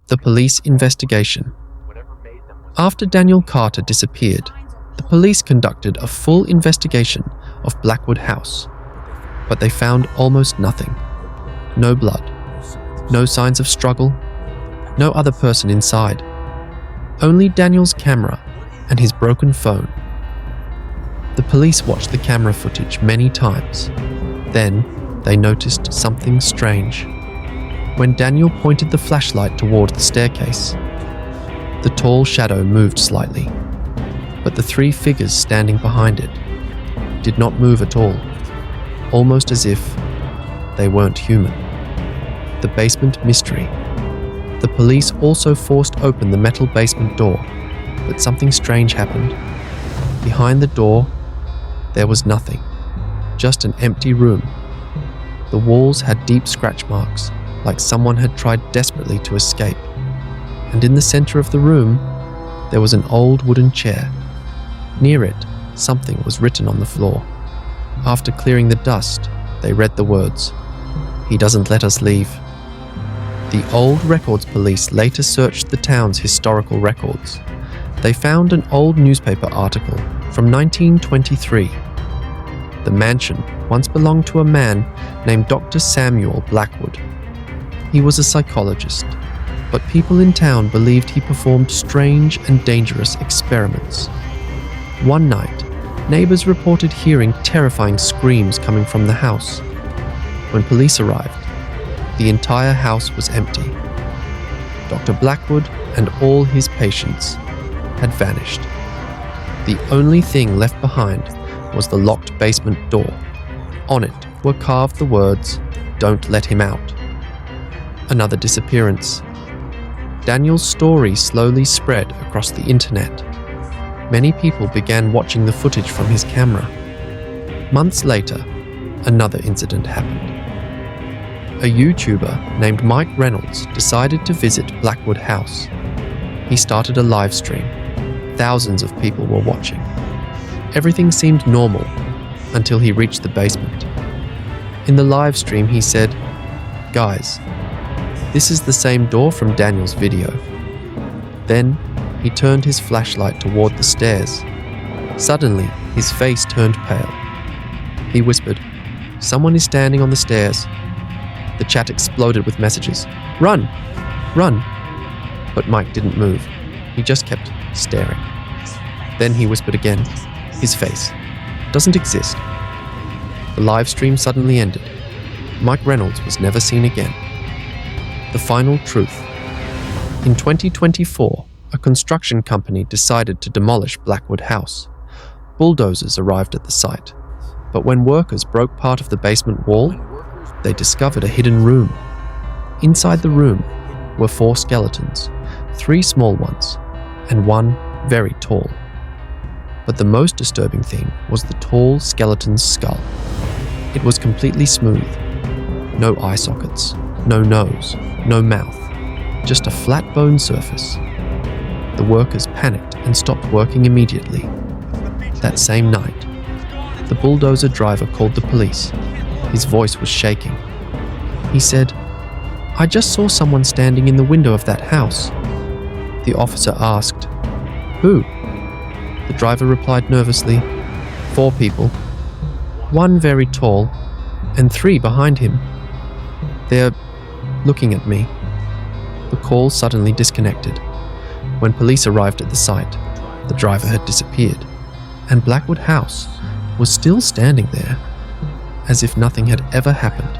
The police investigation. After Daniel Carter disappeared, the police conducted a full investigation of Blackwood House, but they found almost nothing. No blood, no signs of struggle, no other person inside. Only Daniel's camera and his broken phone. The police watched the camera footage many times. Then they noticed something strange. When Daniel pointed the flashlight toward the staircase, the tall shadow moved slightly, but the three figures standing behind it did not move at all, almost as if they weren't human. The basement mystery. The police also forced open the metal basement door, but something strange happened. Behind the door, there was nothing, just an empty room. The walls had deep scratch marks, like someone had tried desperately to escape. And in the center of the room, there was an old wooden chair. Near it, something was written on the floor. After clearing the dust, they read the words, "He doesn't let us leave." The old records police later searched the town's historical records. They found an old newspaper article from 1923. The mansion once belonged to a man named Dr. Samuel Blackwood. He was a psychologist, but people in town believed he performed strange and dangerous experiments. One night, neighbors reported hearing terrifying screams coming from the house. When police arrived, the entire house was empty. Dr. Blackwood and all his patients had vanished. The only thing left behind was the locked basement door. On it were carved the words, "Don't let him out." Another disappearance. Daniel's story slowly spread across the internet. Many people began watching the footage from his camera. Months later, another incident happened. A YouTuber named Mike Reynolds decided to visit Blackwood House. He started a live stream. Thousands of people were watching. Everything seemed normal until he reached the basement. In the live stream, he said, "Guys, this is the same door from Daniel's video." Then, he turned his flashlight toward the stairs. Suddenly, his face turned pale. He whispered, "Someone is standing on the stairs." The chat exploded with messages, "Run! Run!" But Mike didn't move. He just kept staring. Then he whispered again, "His face doesn't exist." The live stream suddenly ended. Mike Reynolds was never seen again. The final truth. In 2024, a construction company decided to demolish Blackwood House. Bulldozers arrived at the site, but when workers broke part of the basement wall, they discovered a hidden room. Inside the room were 4 skeletons, 3 small ones, and 1 very tall. But the most disturbing thing was the tall skeleton's skull. It was completely smooth. No eye sockets, no nose, no mouth, just a flat bone surface. The workers panicked and stopped working immediately. That same night, the bulldozer driver called the police. His voice was shaking. He said, "I just saw someone standing in the window of that house." The officer asked, "Who?" The driver replied nervously, "4 people. 1 very tall, and 3 behind him. They're looking at me." The call suddenly disconnected. When police arrived at the site, the driver had disappeared, and Blackwood House was still standing there, as if nothing had ever happened.